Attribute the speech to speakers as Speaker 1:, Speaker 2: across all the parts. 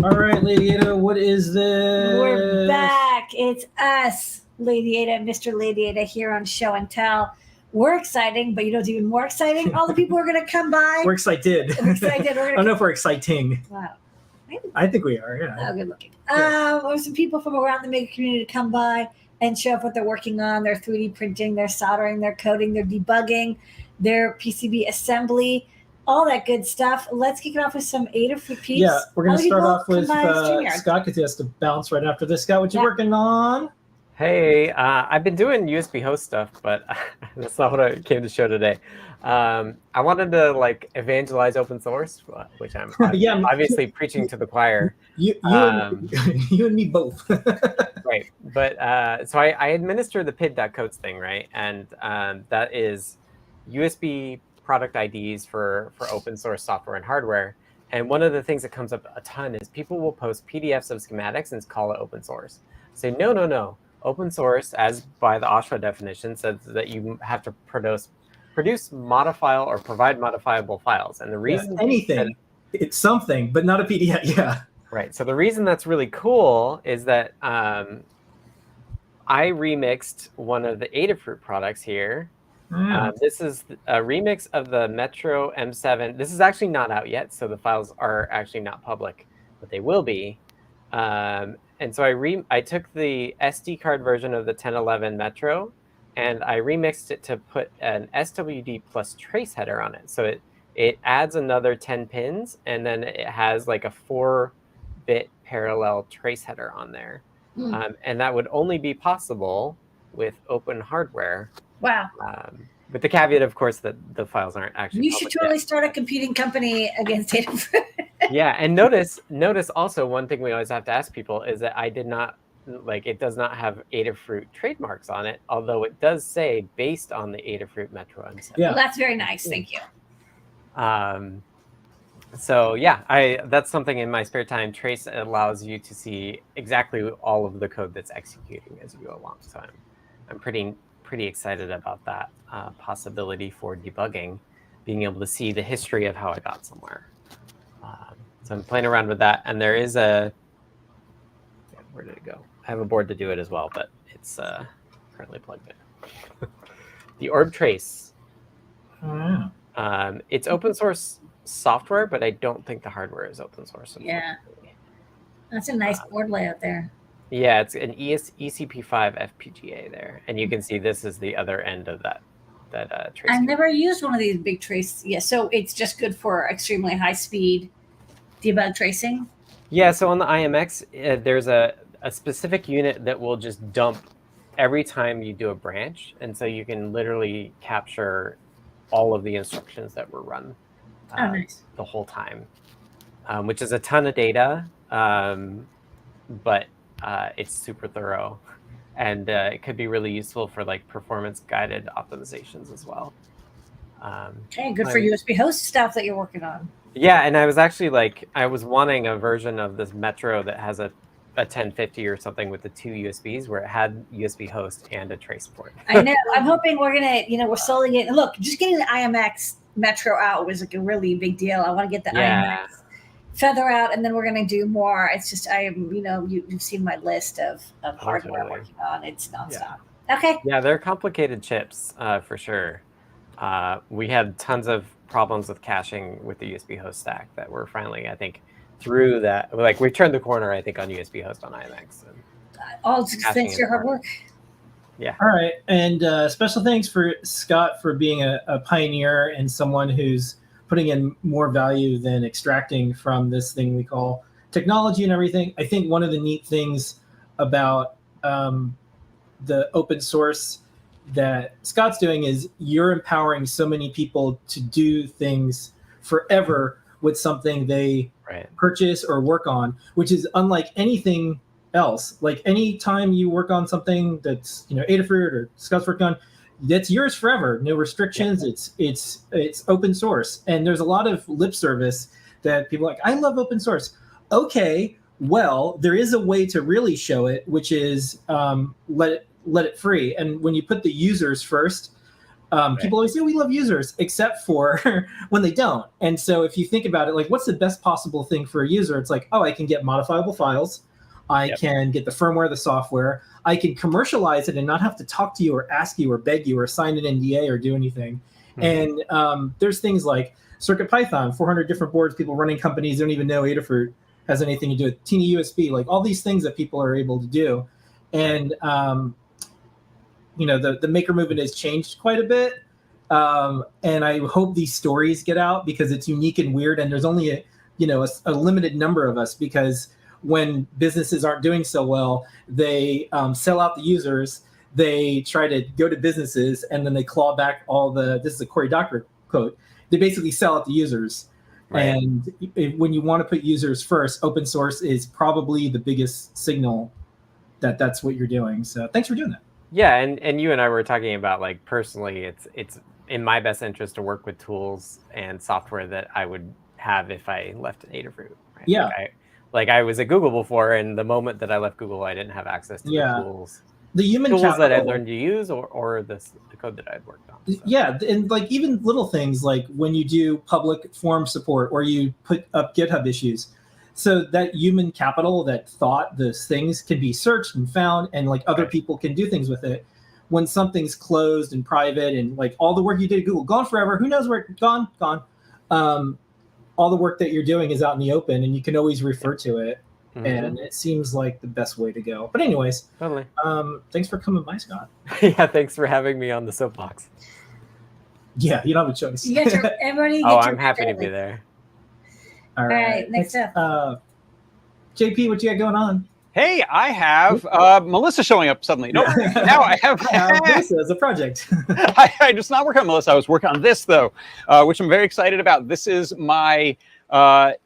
Speaker 1: All right, Lady Ada, what is this?
Speaker 2: We're back. It's us, Lady Ada, Mr. Lady Ada, here on Show and Tell. We're exciting, but you know what's even more exciting? All the people who are going to come by.
Speaker 1: We're excited.
Speaker 2: I'm excited.
Speaker 1: I don't know if we're exciting.
Speaker 2: Wow.
Speaker 1: I think we are, yeah.
Speaker 2: Oh, good looking.
Speaker 1: Yeah.
Speaker 2: Or some people from around the maker community to come by and show off what they're working on. Their 3D printing, their soldering, their coding, their debugging, their PCB assembly, all that good stuff. Let's kick it off with some Adafruit peeps.
Speaker 1: Yeah, we're going to start off with
Speaker 2: Scott,
Speaker 1: because he has to bounce right after this. Scott, what you working on?
Speaker 3: Hey, I've been doing USB host stuff, but that's not what I came to show today. I wanted to evangelize open source, which I'm obviously preaching to the choir.
Speaker 1: You and me both.
Speaker 3: Right, but so I administer the pid.codes thing, right? And that is USB product IDs for open source software and hardware. And one of the things that comes up a ton is people will post PDFs of schematics and call it open source. Say, no. Open source, as by the OSHA definition, says that you have to produce modifiable or provide modifiable files. And the reason
Speaker 1: anything, it's something, but not a PDF. Yeah.
Speaker 3: Right. So the reason that's really cool is that I remixed one of the Adafruit products here. This is a remix of the Metro M7. This is actually not out yet, so the files are actually not public, but they will be. And so I took the SD card version of the 1011 Metro, and I remixed it to put an SWD plus trace header on it. So it adds another 10 pins, and then it has like a 4-bit parallel trace header on there. And that would only be possible with open hardware.
Speaker 2: Wow.
Speaker 3: With the caveat, of course, that the files aren't actually.
Speaker 2: You should totally start a competing company against Adafruit.
Speaker 3: Yeah, and notice also one thing we always have to ask people is that I did not it does not have Adafruit trademarks on it, although it does say based on the Adafruit Metro M7.
Speaker 2: Yeah, well, that's very nice. Thank you.
Speaker 3: So yeah, that's something in my spare time. Trace allows you to see exactly all of the code that's executing as you go along. So I'm pretty excited about that possibility for debugging, being able to see the history of how I got somewhere. So I'm playing around with that, and there is where did it go? I have a board to do it as well, but it's currently plugged in. The Orb Trace. It's open source software, but I don't think the hardware is open source.
Speaker 2: Yeah, that's a nice board layout there.
Speaker 3: Yeah, it's an ECP5 FPGA there, and you can see this is the other end of that trace.
Speaker 2: I've never used one of these big trace. Yeah, so it's just good for extremely high speed debug tracing.
Speaker 3: Yeah, so on the IMX, there's a specific unit that will just dump every time you do a branch, and so you can literally capture all of the instructions that were run the whole time, which is a ton of data, but it's super thorough, and it could be really useful for performance guided optimizations as well.
Speaker 2: Okay, good for USB host stuff that you're working on.
Speaker 3: Yeah, and I was actually I was wanting a version of this Metro that has a 1050 or something with the 2 USBs where it had USB host and a trace port.
Speaker 2: I know. I'm hoping we're gonna, we're slowly getting. Look, just getting the IMX Metro out was a really big deal. I want to get the IMX Feather out, and then we're gonna do more. It's just you've seen my list of hardware I'm working on. It's nonstop. Yeah. Okay.
Speaker 3: Yeah, they're complicated chips for sure. We had tons of problems with caching with the USB host stack that we're finally, I think, through that. We turned the corner, I think, on USB host on IMX.
Speaker 2: All thanks to your hard work.
Speaker 3: Yeah.
Speaker 1: All right, and special thanks for Scott for being a pioneer and someone who's putting in more value than extracting from this thing we call technology and everything. I think one of the neat things about the open source that Scott's doing is you're empowering so many people to do things forever with something they purchase or work on, which is unlike anything else. Like any time you work on something that's Adafruit or Scott's working on, that's yours forever. No restrictions. Yeah. It's open source, and there's a lot of lip service that people are like, I love open source. Okay, well, there is a way to really show it, which is let it free. And when you put the users first, People always say we love users, except for when they don't. And so if you think about it, like what's the best possible thing for a user? It's like, oh, I can get modifiable files. I can get the firmware, the software. I can commercialize it and not have to talk to you or ask you or beg you or sign an NDA or do anything. And there's things like CircuitPython, 400 different boards, people running companies don't even know Adafruit has anything to do with Teeny USB, like all these things that people are able to do. And the maker movement has changed quite a bit. And I hope these stories get out because it's unique and weird. And there's only a limited number of us, because when businesses aren't doing so well, they sell out the users. They try to go to businesses and then they claw back this is a Cory Doctorow quote. They basically sell out the users. Right. And when you want to put users first, open source is probably the biggest signal that that's what you're doing. So thanks for doing that.
Speaker 3: Yeah, and you and I were talking about, like, personally, it's in my best interest to work with tools and software that I would have if I left Adafruit. Right?
Speaker 1: Yeah.
Speaker 3: Like I was at Google before, and the moment that I left Google, I didn't have access to the tools.
Speaker 1: The human
Speaker 3: tools
Speaker 1: capital
Speaker 3: that I learned to use, or the code that I had worked on. So.
Speaker 1: Yeah, and like even little things like when you do public forum support or you put up GitHub issues, so that human capital, that thought, those things can be searched and found, and like other people can do things with it. When something's closed and private, and like all the work you did at Google gone forever, who knows where it's gone? All the work that you're doing is out in the open, and you can always refer to it. And it seems like the best way to go. But anyways,
Speaker 3: totally.
Speaker 1: Thanks for coming by, Scott.
Speaker 3: Yeah, thanks for having me on the soapbox.
Speaker 1: Yeah, you don't have a choice.
Speaker 3: I'm happy to be there.
Speaker 1: All right,
Speaker 2: next up.
Speaker 1: JP, what you got going on?
Speaker 4: Hey, I have Melissa showing up suddenly. No, now I have
Speaker 1: Melissa as a project.
Speaker 4: I just not working on Melissa. I was working on this, though, which I'm very excited about. This is my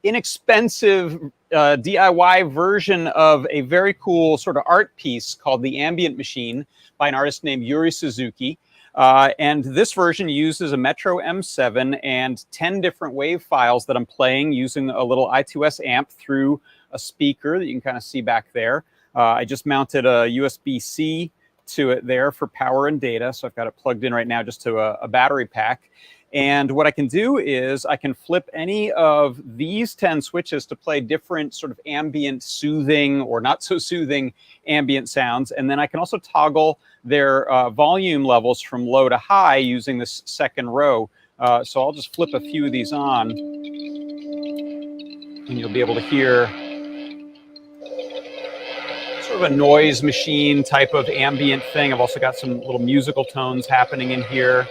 Speaker 4: inexpensive DIY version of a very cool sort of art piece called The Ambient Machine by an artist named Yuri Suzuki. And this version uses a Metro M7 and 10 different wave files that I'm playing using a little I2S amp through a speaker that you can kind of see back there. I just mounted a USB-C to it there for power and data. So I've got it plugged in right now just to a battery pack. And what I can do is I can flip any of these 10 switches to play different sort of ambient, soothing or not so soothing ambient sounds. And then I can also toggle their volume levels from low to high using this second row. So I'll just flip a few of these on and you'll be able to hear sort of a noise machine type of ambient thing. I've also got some little musical tones happening in here.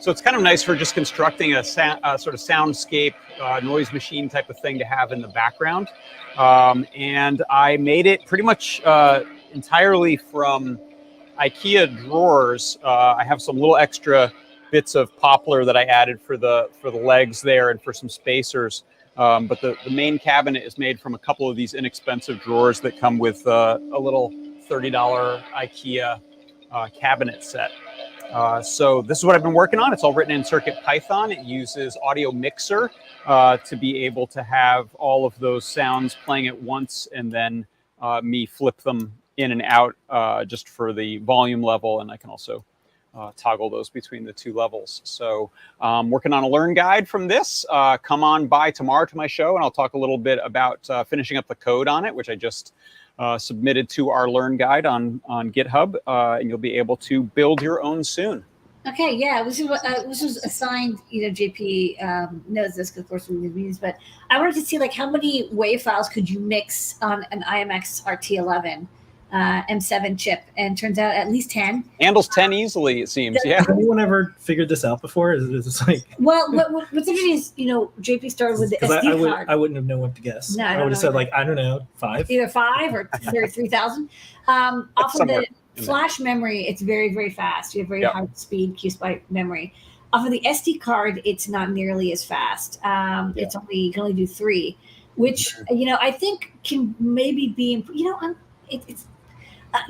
Speaker 4: So it's kind of nice for just constructing a sort of soundscape, noise machine type of thing to have in the background. And I made it pretty much entirely from IKEA drawers. I have some little extra bits of poplar that I added for the legs there and for some spacers. But the main cabinet is made from a couple of these inexpensive drawers that come with a little $30 IKEA cabinet set. So this is what I've been working on. It's all written in CircuitPython. It uses Audio Mixer to be able to have all of those sounds playing at once, and then me flip them in and out just for the volume level. And I can also toggle those between the two levels. So working on a learn guide from this. Come on by tomorrow to my show, and I'll talk a little bit about finishing up the code on it, which I just submitted to our learn guide on GitHub, and you'll be able to build your own soon.
Speaker 2: Okay, yeah, this was assigned. JP knows this, of course, from these meetings. But I wanted to see like how many WAV files could you mix on an IMX RT11 M7 chip, and turns out at least 10.
Speaker 4: Handles 10 easily, it seems. Yeah.
Speaker 1: Has anyone ever figured this out before? Is this like?
Speaker 2: Well, what's interesting is JP started with the SD card.
Speaker 1: I wouldn't have known what to guess.
Speaker 2: No,
Speaker 1: I would have said like, I don't know, 5.
Speaker 2: Either 5 or 3,000. Off of the flash memory, it's very, very fast. You have very high speed QSPI memory. Off of the SD card, it's not nearly as fast. It's you can only do 3, which I think can maybe be it's.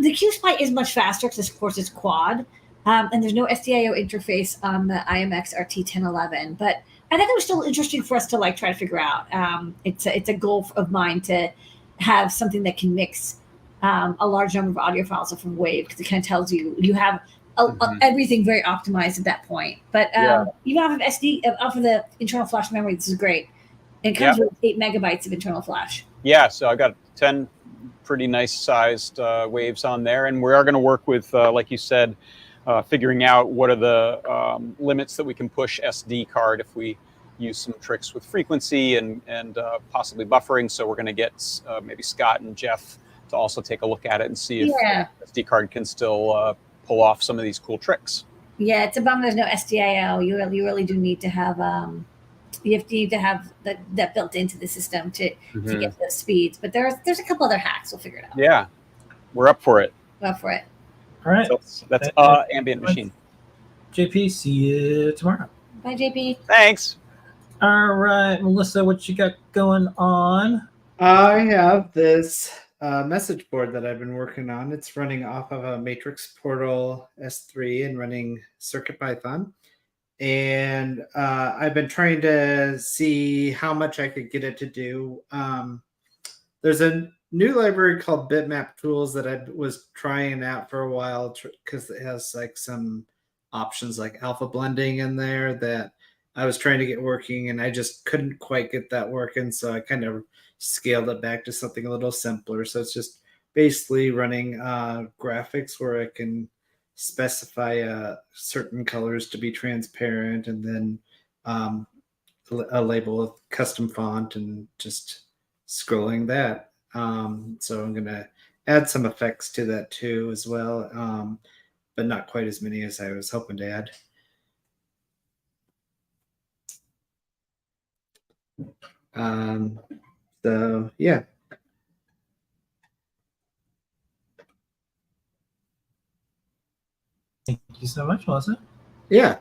Speaker 2: The QSPI is much faster because, of course, it's quad, and there's no SDIO interface on the IMX RT1011. But I think it was still interesting for us to try to figure out. It's a goal of mine to have something that can mix a large number of audio files off of Wave, because it kind of tells you have everything very optimized at that point. But even off of off of the internal flash memory, this is great. And it comes with 8 megabytes of internal flash.
Speaker 4: Yeah, so I've got 10 pretty nice sized waves on there, and we are going to work with, like you said, figuring out what are the limits that we can push SD card if we use some tricks with frequency and possibly buffering. So we're going to get maybe Scott and Jeff to also take a look at it and see if SD card can still pull off some of these cool tricks.
Speaker 2: Yeah, it's a bummer there's no SDIO. You really do need to have you need to have that built into the system to get those speeds. But there's a couple other hacks. We'll figure it out.
Speaker 4: Yeah, we're up for it.
Speaker 2: We're up for it.
Speaker 1: All right.
Speaker 4: So that's ambient machine.
Speaker 1: JP, see you tomorrow.
Speaker 2: Bye, JP.
Speaker 4: Thanks.
Speaker 1: All right, Melissa, what you got going on?
Speaker 5: I have this message board that I've been working on. It's running off of a Matrix Portal S3 and running CircuitPython. And I've been trying to see how much I could get it to do. There's a new library called Bitmap Tools that I was trying out for a while because it has like some options like alpha blending in there that I was trying to get working, and I just couldn't quite get that working. So I kind of scaled it back to something a little simpler. So it's just basically running graphics where I can specify certain colors to be transparent, and then a label of custom font, and just scrolling that. So I'm going to add some effects to that too as well, but not quite as many as I was hoping to add. So yeah.
Speaker 1: Thank you so much, Melissa.
Speaker 5: Yeah.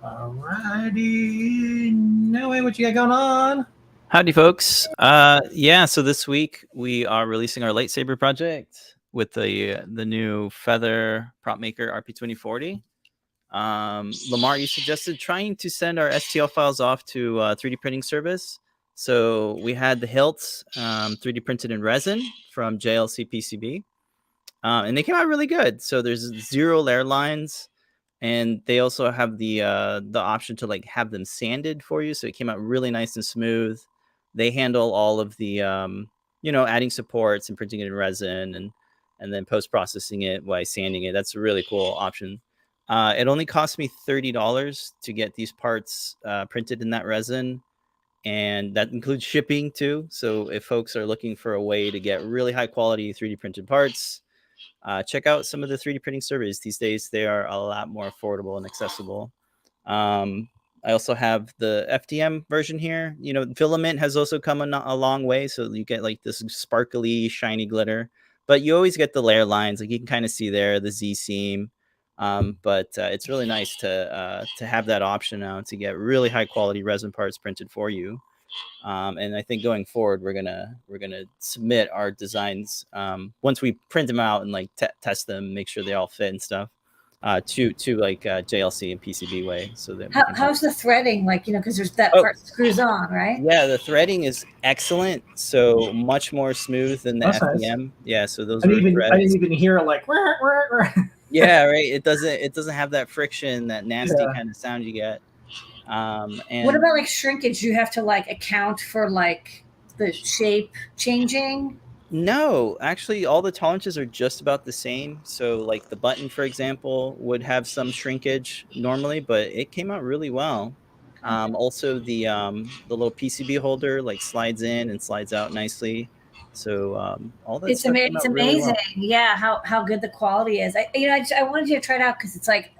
Speaker 1: All righty. Noe, what you got going on?
Speaker 6: Howdy, folks. Yeah, so this week we are releasing our Saber project with the new Feather prop maker RP2040. Lamar, you suggested trying to send our STL files off to 3D printing service. So we had the hilts 3D printed in resin from JLC PCB, and they came out really good. So there's 0 layer lines, and they also have the option to like have them sanded for you. So it came out really nice and smooth. They handle all of the adding supports and printing it in resin and then post processing it while sanding it. That's a really cool option. It only cost me $30 to get these parts printed in that resin, and that includes shipping too. So if folks are looking for a way to get really high quality 3D printed parts, check out some of the 3D printing services. These days they are a lot more affordable and accessible. I also have the FDM version here. Filament has also come a long way, so you get like this sparkly, shiny glitter, but you always get the layer lines. Like you can kind of see there the Z seam. But it's really nice to have that option now to get really high quality resin parts printed for you. And I think going forward, we're gonna submit our designs once we print them out and like test them, make sure they all fit and stuff, to like JLC and PCB way. So that
Speaker 2: how's the threading like? Because there's that part screws on, right?
Speaker 6: Yeah, the threading is excellent. So much more smooth than the FDM. Nice. Yeah, so those.
Speaker 1: I didn't even hear like.
Speaker 6: Yeah, right. It doesn't have that friction, that nasty kind of sound you get. And
Speaker 2: what about like shrinkage? Do you have to like account for like the shape changing?
Speaker 6: No, actually all the tolerances are just about the same. So like the button, for example, would have some shrinkage normally, but it came out really well. Also the little PCB holder like slides in and slides out nicely. So all that
Speaker 2: it's amazing. Really well. Yeah, how good the quality is. I wanted you to try it out because it's like,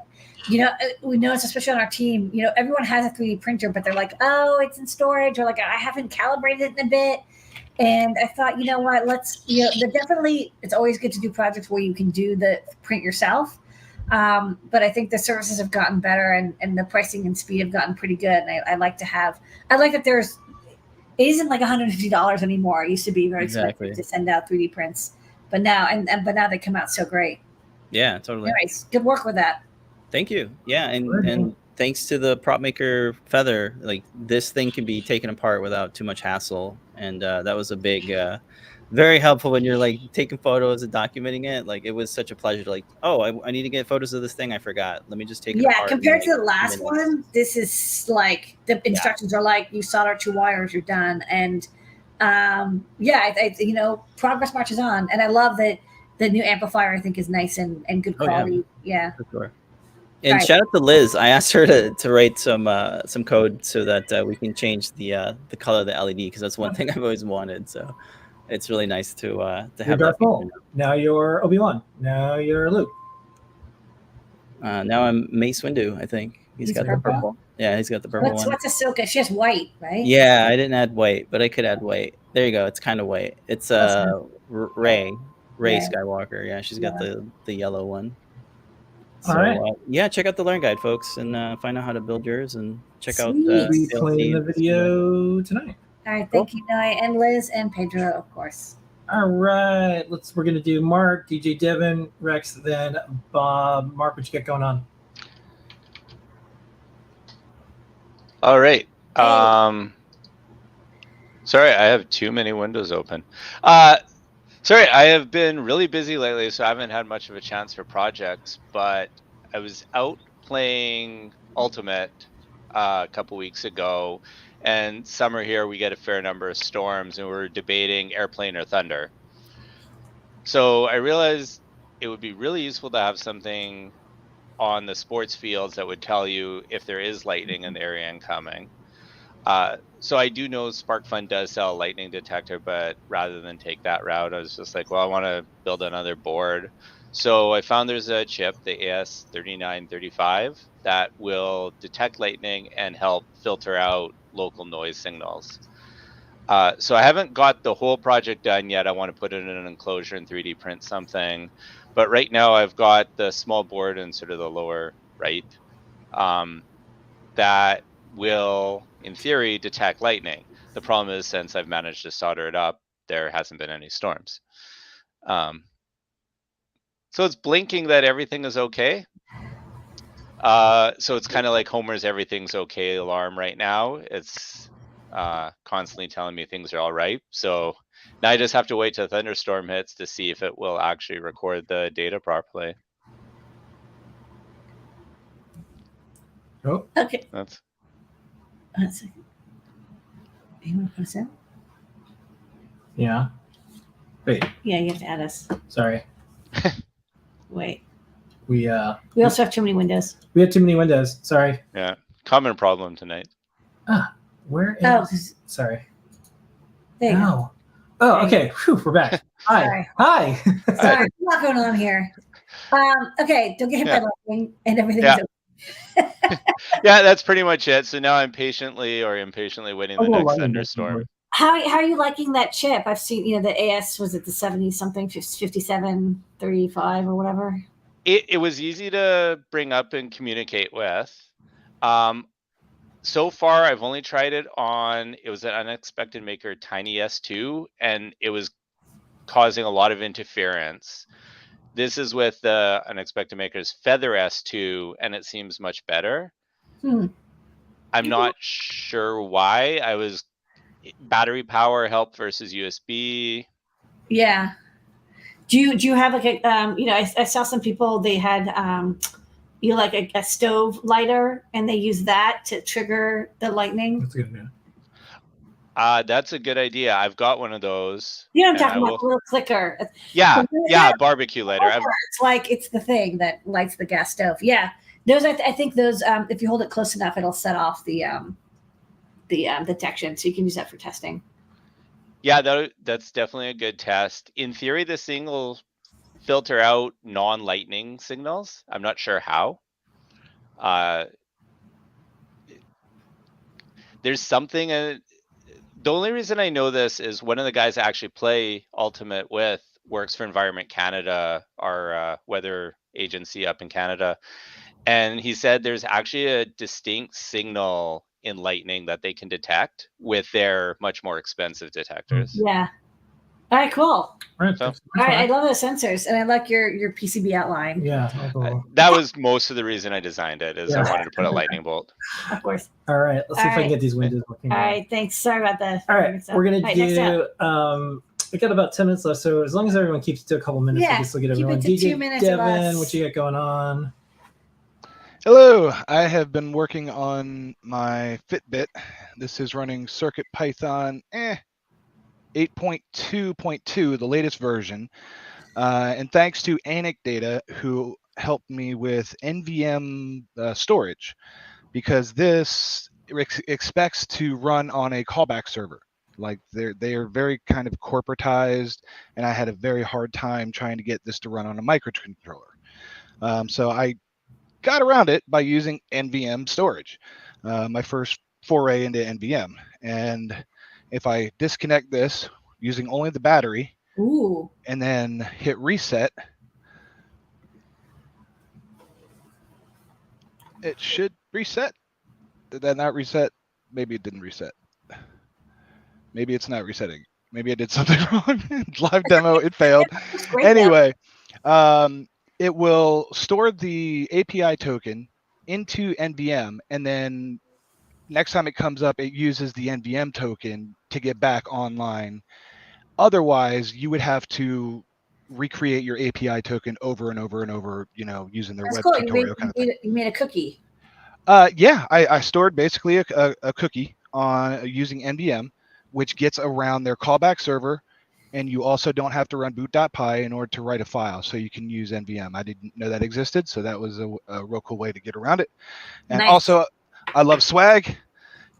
Speaker 2: we notice, especially on our team, everyone has a 3D printer, but they're like, oh, it's in storage, or like I haven't calibrated it in a bit. And I thought, what, definitely, it's always good to do projects where you can do the print yourself. But I think the services have gotten better, and the pricing and speed have gotten pretty good. And I like that there's. It isn't like $150 anymore. It used to be very expensive to send out 3D prints, but now they come out so great.
Speaker 6: Yeah, totally.
Speaker 2: Anyways, good work with that.
Speaker 6: Thank you. Yeah, and thanks to the prop maker Feather, like this thing can be taken apart without too much hassle, and that was a big very helpful when you're like taking photos and documenting it. Like it was such a pleasure to like, oh, I need to get photos of this thing I forgot. Let me just take it apart.
Speaker 2: Compared
Speaker 6: in,
Speaker 2: to the last one, this is like the instructions are like you solder 2 wires, you're done. And progress marches on. And I love that the new amplifier I think is nice and good quality. Yeah.
Speaker 6: For sure. And shout out to Liz. I asked her to write some code so that we can change the color of the LED, because that's one thing I've always wanted. So it's really nice to have
Speaker 1: Darth
Speaker 6: that.
Speaker 1: Maul. Now you're Obi-Wan. Now you're Luke.
Speaker 6: Now I'm Mace Windu. I think he's got
Speaker 2: purple?
Speaker 6: the purple. Yeah, he's got the purple one.
Speaker 2: What's Ahsoka? She has white, right?
Speaker 6: Yeah, I didn't add white, but I could add white. There you go. It's kind of white. It's Rey Skywalker. Yeah, she's got the yellow one. So,
Speaker 1: all right.
Speaker 6: Check out the Learn Guide, folks, and find out how to build yours, and check out
Speaker 1: we playing the video tonight.
Speaker 2: All right, thank you, Noi, and Liz, and Pedro, of course.
Speaker 1: All right, we're gonna do Mark, DJ Devin, Rex, then Bob. Mark, what you got going on?
Speaker 7: All right. Sorry, I have too many windows open. Sorry, I have been really busy lately, so I haven't had much of a chance for projects, but I was out playing Ultimate a couple weeks ago, and summer here we get a fair number of storms, and we're debating airplane or thunder. So I realized it would be really useful to have something on the sports fields that would tell you if there is lightning in the area incoming. So I do know SparkFun does sell a lightning detector, but rather than take that route, I was just like, well, I want to build another board. So I found there's a chip, the AS3935, that will detect lightning and help filter out local noise signals. So I haven't got the whole project done yet. I want to put it in an enclosure and 3D print something. But right now I've got the small board in sort of the lower right that will, in theory, detect lightning. The problem is, since I've managed to solder it up, there hasn't been any storms. So it's blinking that everything is okay. So it's kind of like Homer's everything's okay alarm right now. It's constantly telling me things are all right. So now I just have to wait till a thunderstorm hits to see if it will actually record the data properly.
Speaker 1: Oh,
Speaker 2: okay.
Speaker 7: That's...
Speaker 2: One second. You want to put us in?
Speaker 1: Yeah. Wait.
Speaker 2: Yeah, you have to add us.
Speaker 1: Sorry.
Speaker 2: Wait.
Speaker 1: We
Speaker 2: also have too many windows.
Speaker 1: We have too many windows. Sorry.
Speaker 7: Yeah. Common problem tonight.
Speaker 1: Where is?
Speaker 2: Oh.
Speaker 1: Sorry.
Speaker 2: There you go.
Speaker 1: Oh, okay. Whew, we're back. Hi.
Speaker 2: Sorry.
Speaker 1: Hi.
Speaker 2: Sorry, a lot going on here. Okay, don't get hit by lightning and everything's okay.
Speaker 7: Yeah, that's pretty much it. So now I'm impatiently waiting the next thunderstorm.
Speaker 2: How are you liking that chip? I've seen, the AS, was it the 70 something, 5735 or whatever?
Speaker 7: It was easy to bring up and communicate with. So far, I've only tried it on, it was an Unexpected Maker Tiny S2, and it was causing a lot of interference. This is with the Unexpected Maker's Feather S2, and it seems much better. I'm not sure why. Battery power help versus USB.
Speaker 2: Yeah. Do you have like a I saw some people, they had like a stove lighter, and they use that to trigger the lightning.
Speaker 1: That's good, man.
Speaker 7: That's a good idea. I've got one of those.
Speaker 2: You know what I'm talking about, the little clicker.
Speaker 7: Yeah, barbecue lighter.
Speaker 2: It's the thing that lights the gas stove. Yeah, those I think those if you hold it close enough, it'll set off the detection, so you can use that for testing.
Speaker 7: Yeah, that's definitely a good test. In theory, this thing will filter out non-lightning signals. I'm not sure how. There's something. The only reason I know this is one of the guys I actually play Ultimate with works for Environment Canada, our weather agency up in Canada, and he said there's actually a distinct signal in lightning that they can detect with their much more expensive detectors.
Speaker 2: Yeah. All right, cool. All
Speaker 1: right,
Speaker 2: I love those sensors, and I like your PCB outline.
Speaker 1: Yeah.
Speaker 7: That was most of the reason I designed it, is I wanted to put a lightning bolt.
Speaker 2: Of course.
Speaker 1: All right, let's see if I can get these windows working.
Speaker 2: All right, thanks. Sorry about that.
Speaker 1: All right, we're gonna do We got about 10 minutes left, so as long as everyone keeps it to a couple minutes,
Speaker 2: Yeah,
Speaker 1: I guess we'll get
Speaker 2: keep it
Speaker 1: everyone.
Speaker 2: to 2
Speaker 1: DJ
Speaker 2: minutes or less.
Speaker 1: Devin, what you got going on?
Speaker 8: Hello, I have been working on my FitBit. This is running CircuitPython 8.2.2, the latest version. And thanks to Anecdata, who helped me with NVM storage, because this expects to run on a callback server. Like they are very kind of corporatized, and I had a very hard time trying to get this to run on a microcontroller. So I got around it by using NVM storage, my first foray into NVM. And if I disconnect this using only the battery,
Speaker 2: Ooh.
Speaker 8: and then hit reset, it should reset. Did that not reset? Maybe it didn't reset. Maybe it's not resetting. Maybe I did something wrong. Live demo, it failed. Anyway, it will store the API token into NVM, and then next time it comes up, it uses the NVM token to get back online. Otherwise, you would have to recreate your API token over and over and over, using their web tutorial kind of thing.
Speaker 2: You made a cookie.
Speaker 8: Yeah, I stored basically a cookie on using NVM, which gets around their callback server, and you also don't have to run boot.py in order to write a file, so you can use NVM. I didn't know that existed, so that was a real cool way to get around it. And also, I love swag,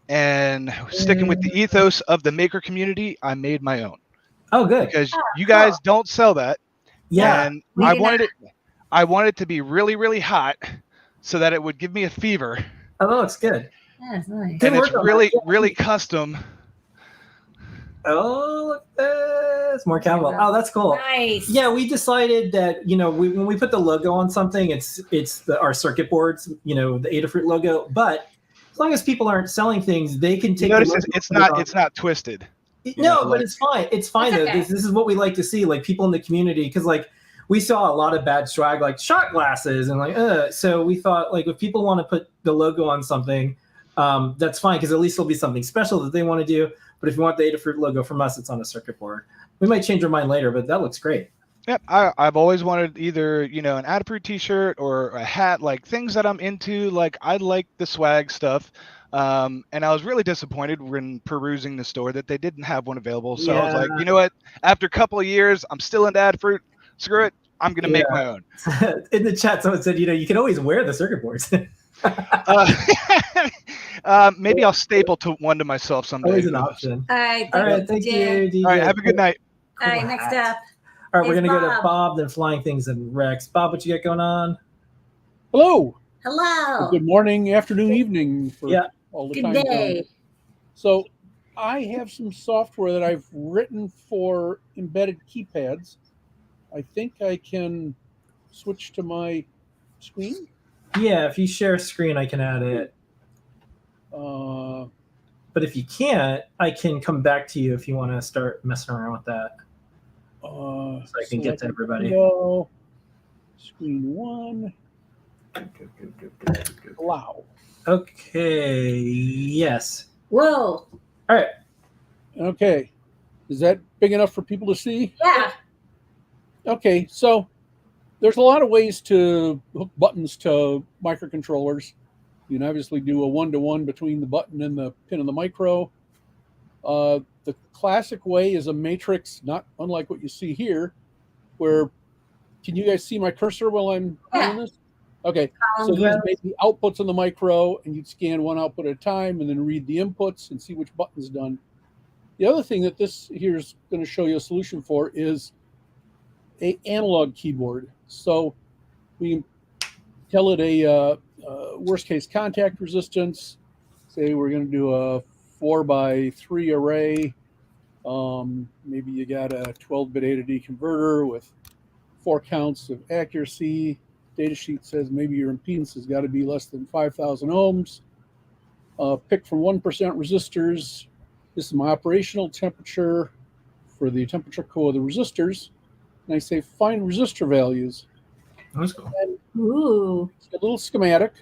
Speaker 8: and sticking with the ethos of the maker community, I made my own.
Speaker 1: Oh, good.
Speaker 8: Because you guys don't sell that.
Speaker 1: Yeah.
Speaker 8: And I wanted it to be really, really hot so that it would give me a fever.
Speaker 1: Oh, that looks good.
Speaker 2: Yeah, it's nice.
Speaker 8: And it's really, really custom.
Speaker 1: Oh, look at this. More cowbell. Oh, that's cool.
Speaker 2: Nice.
Speaker 1: Yeah, we decided that, when we put the logo on something, it's our circuit boards, the Adafruit logo. But as long as people aren't selling things, they can take.
Speaker 8: Notice it's not twisted.
Speaker 1: No, but it's fine. It's fine though.
Speaker 2: Okay.
Speaker 1: This is what we like to see, like people in the community, because we saw a lot of bad swag, like shot glasses, and so we thought, if people want to put the logo on something, that's fine, because at least it'll be something special that they want to do. But if you want the Adafruit logo from us, it's on a circuit board. We might change our mind later, but that looks great.
Speaker 8: Yep, I've always wanted either an Adafruit t-shirt or a hat, like things that I'm into. Like I like the swag stuff, and I was really disappointed when perusing the store that they didn't have one available. So I was like, you know what? After a couple of years, I'm still into Adafruit. Screw it, I'm gonna make my own.
Speaker 1: In the chat, someone said, you can always wear the circuit boards.
Speaker 8: Maybe I'll staple one to myself someday.
Speaker 1: Always an option.
Speaker 2: All right.
Speaker 1: Thank you, DJ.
Speaker 8: All right, have a good night.
Speaker 2: All right, next up.
Speaker 1: All right, we're
Speaker 2: It's
Speaker 1: going to go to
Speaker 2: Bob.
Speaker 1: Bob, then Flyingthings, and Rex. Bob, what you got going on?
Speaker 9: Hello.
Speaker 2: Hello.
Speaker 9: Good morning, afternoon, evening for all the
Speaker 2: Good
Speaker 9: time
Speaker 2: day.
Speaker 9: zones. So I have some software that I've written for embedded keypads. I think I can switch to my screen.
Speaker 1: Yeah, if you share a screen, I can add it. But if you can't, I can come back to you if you want to start messing around with that. So I can get to everybody.
Speaker 9: Screen one. Allow.
Speaker 1: Okay. Yes.
Speaker 2: Whoa.
Speaker 1: All right.
Speaker 9: Okay. Is that big enough for people to see?
Speaker 2: Yeah.
Speaker 9: Okay. So there's a lot of ways to hook buttons to microcontrollers. You can obviously do a one-to-one between the button and the pin of the micro. The classic way is a matrix, not unlike what you see here, where, can you guys see my cursor while I'm doing this? Okay, so these may be outputs on the micro, and you'd scan one output at a time and then read the inputs and see which button's done. The other thing that this here is going to show you a solution for is an analog keyboard. So we can tell it a worst case contact resistance. Say we're going to do a 4x3 array. Maybe you got a 12-bit A to D converter with 4 counts of accuracy. Datasheet says maybe your impedance has got to be less than 5,000 ohms. Pick from 1% resistors. This is my operational temperature for the temperature code of the resistors. And I say find resistor values.
Speaker 1: That's cool.
Speaker 2: And, ooh.
Speaker 9: A little schematic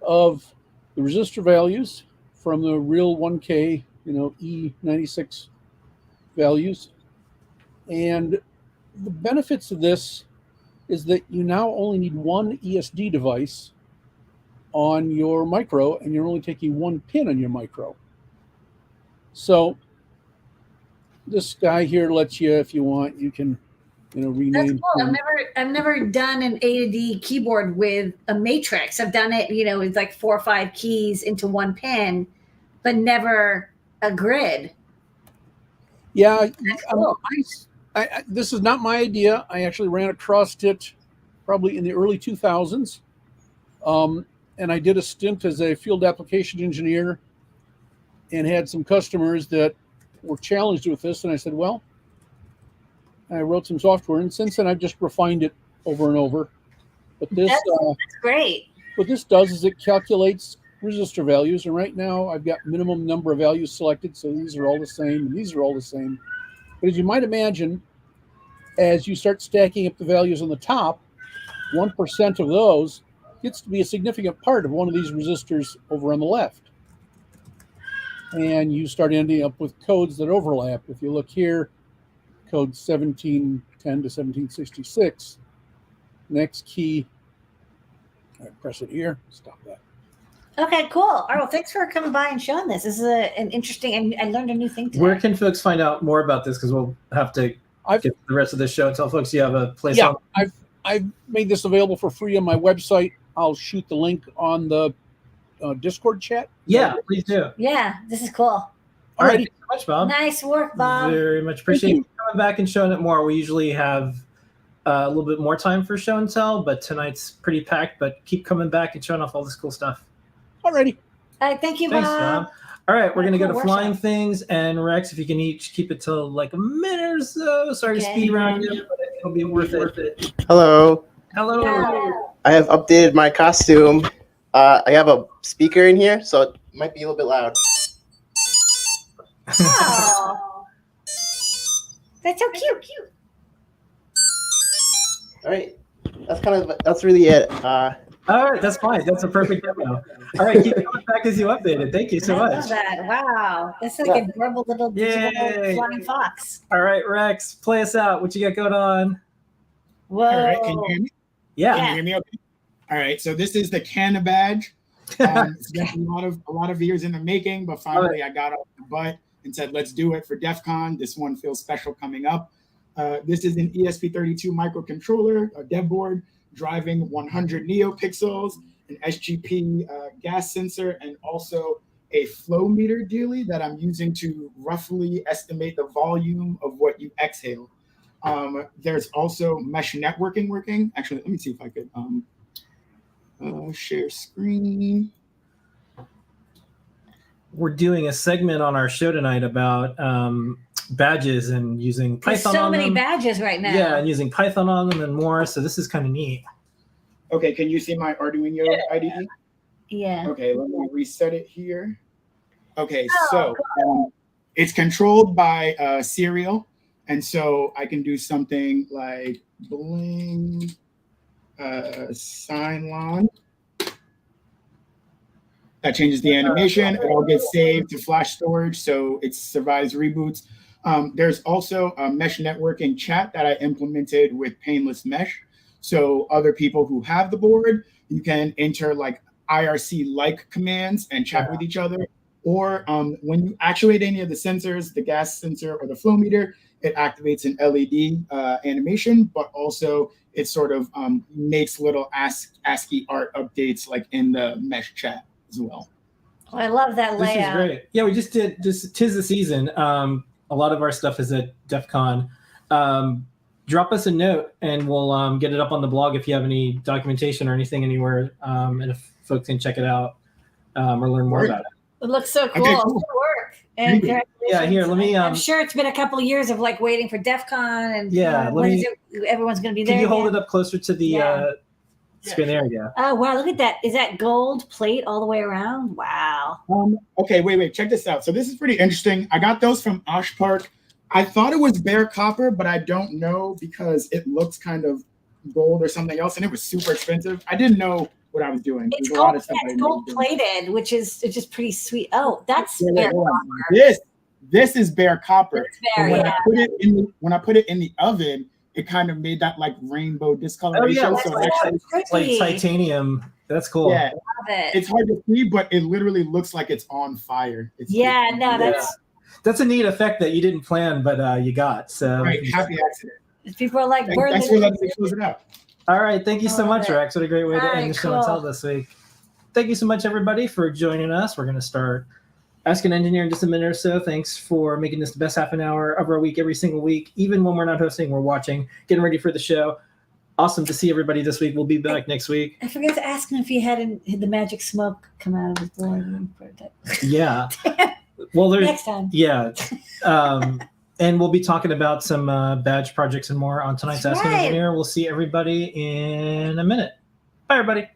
Speaker 9: of the resistor values from the real 1K, E96 values. And the benefits of this is that you now only need one ESD device on your micro, and you're only taking one pin on your micro. So this guy here lets you, if you want, you can, rename.
Speaker 2: That's cool.
Speaker 9: him.
Speaker 2: I've never done an A to D keyboard with a matrix. I've done it, with like 4 or 5 keys into one pin, but never a grid.
Speaker 9: Yeah,
Speaker 2: cool.
Speaker 9: This is not my idea. I actually ran across it probably in the early 2000s. And I did a stint as a field application engineer and had some customers that were challenged with this. And I said, well, I wrote some software, and since then I've just refined it over and over. But this
Speaker 2: that's great.
Speaker 9: what this does is it calculates resistor values, and right now I've got minimum number of values selected, so these are all the same, and these are all the same. But as you might imagine, as you start stacking up the values on the top, 1% of those gets to be a significant part of one of these resistors over on the left. And you start ending up with codes that overlap. If you look here, code 1710 to 1766, next key, I press it here, stop that.
Speaker 2: Okay, cool. All right, well, thanks for coming by and showing this. This is an interesting, and I learned a new thing today.
Speaker 1: Where can folks find out more about this? Because we'll have to get the rest of the show. Tell folks you have a place.
Speaker 9: Yeah, I've made this available for free on my website. I'll shoot the link on the Discord chat.
Speaker 1: Yeah, please do.
Speaker 2: Yeah, this is cool.
Speaker 1: All right, thanks so much, Bob.
Speaker 2: Nice work, Bob.
Speaker 1: Very much appreciate you coming back and showing it more. We usually have a little bit more time for show and tell, but tonight's pretty packed. But keep coming back and showing off all this cool stuff.
Speaker 9: Alrighty.
Speaker 2: All right, thank you,
Speaker 1: Thanks,
Speaker 2: Bob.
Speaker 1: All right, we're gonna go to
Speaker 2: Cool
Speaker 1: Flyingthings, and Rex, if you can each keep it to like a minute or so. Sorry to speed around you, but it'll be worth it.
Speaker 10: Hello.
Speaker 1: Hello.
Speaker 2: Yeah.
Speaker 10: I have updated my costume. I have a speaker in here, so it might be a little bit loud.
Speaker 2: Oh, that's so cute.
Speaker 10: All right, that's really it.
Speaker 1: All right, that's fine. That's a perfect demo. All right, keep coming back as you update it. Thank you so
Speaker 2: I
Speaker 1: much.
Speaker 2: love that. Wow, that's like a adorable little digital flying fox.
Speaker 1: All right, Rex, play us out. What you got going on?
Speaker 2: Whoa.
Speaker 11: All right, can you hear me?
Speaker 1: Yeah.
Speaker 11: Can you hear me okay? All right, so this is the cannabadge. It's been a lot of years in the making, but finally I got off the butt and said, let's do it for DEF CON. This one feels special coming up. This is an ESP32 microcontroller, a dev board, driving 100 neopixels, an SGP gas sensor, and also a flow meter dealie that I'm using to roughly estimate the volume of what you exhale. There's also mesh networking working. Actually, let me see if I could share screen.
Speaker 1: We're doing a segment on our show tonight about badges and using
Speaker 2: There's
Speaker 1: Python
Speaker 2: so
Speaker 1: on
Speaker 2: many
Speaker 1: them.
Speaker 2: badges right now.
Speaker 1: Yeah, and using Python on them and more. So this is kind of neat.
Speaker 11: Okay, can you see my Arduino IDE?
Speaker 2: Yeah.
Speaker 11: Okay, let me reset it here. Okay, so it's controlled by serial. And so I can do something like bling Cylon. That changes the animation. It all gets saved to flash storage, so it survives reboots. There's also a mesh networking chat that I implemented with Painless Mesh. So other people who have the board, you can enter like IRC-like commands and chat with each other. Or when you actuate any of the sensors, the gas sensor or the flow meter, it activates an LED animation, but also it sort of makes little ASCII art updates like in the mesh chat as well.
Speaker 2: Oh, I love that layout.
Speaker 1: This is great. Yeah, we just did just 'tis the season. A lot of our stuff is at DEF CON. Drop us a note and we'll get it up on the blog if you have any documentation or anything anywhere, and if folks can check it out or learn more about it.
Speaker 2: It looks so cool.
Speaker 11: Okay, cool.
Speaker 2: Good work. And
Speaker 1: Yeah, here, let me.
Speaker 2: I'm sure it's been a couple of years of like waiting for DEF CON and
Speaker 1: Yeah,
Speaker 2: when is it, everyone's going to be there.
Speaker 1: Can you hold
Speaker 2: again?
Speaker 1: it up closer to the screen? There you go.
Speaker 2: Oh, wow. Look at that. Is that gold plate all the way around? Wow.
Speaker 11: Okay, wait, check this out. So this is pretty interesting. I got those from Osh Park. I thought it was bare copper, but I don't know because it looks kind of gold or something else, and it was super expensive. I didn't know what I was doing.
Speaker 2: It's
Speaker 11: There's a lot
Speaker 2: gold,
Speaker 11: of stuff I
Speaker 2: it's
Speaker 11: didn't know
Speaker 2: gold plated, which is it's just pretty sweet. Oh, that's
Speaker 11: Yeah,
Speaker 2: bare
Speaker 11: hold on.
Speaker 2: copper.
Speaker 11: This This is bare copper.
Speaker 2: It's bare,
Speaker 11: But when
Speaker 2: yeah.
Speaker 11: I put it in the oven, it kind of made that like rainbow discoloration.
Speaker 1: Oh yeah,
Speaker 11: So
Speaker 2: that's
Speaker 11: actually,
Speaker 1: it's like titanium. That's cool.
Speaker 11: yeah,
Speaker 2: Love it.
Speaker 11: it's hard to see, but it literally looks like it's on fire.
Speaker 2: Yeah, no,
Speaker 1: That's a neat effect that you didn't plan, but you got. So
Speaker 11: right. Happy accident.
Speaker 2: people are like, burn
Speaker 11: Thanks for letting me close it out.
Speaker 1: all right, thank you so
Speaker 2: Love
Speaker 1: much,
Speaker 2: it.
Speaker 1: Rex. What a great way to
Speaker 2: All
Speaker 1: end
Speaker 2: right,
Speaker 1: the show and tell
Speaker 2: cool.
Speaker 1: this week. Thank you so much, everybody, for joining us. We're going to start Ask an Engineer in just a minute or so. Thanks for making this the best half an hour of our week every single week. Even when we're not hosting, we're watching, getting ready for the show. Awesome to see everybody this week. We'll be back next week.
Speaker 2: I forgot to ask him if he had the magic smoke come out of his board.
Speaker 1: Yeah. Well, there's
Speaker 2: Next time.
Speaker 1: Yeah. And we'll be talking about some badge projects and more on tonight's
Speaker 2: That's
Speaker 1: Ask an
Speaker 2: right.
Speaker 1: Engineer. We'll see everybody in a minute. Bye, everybody.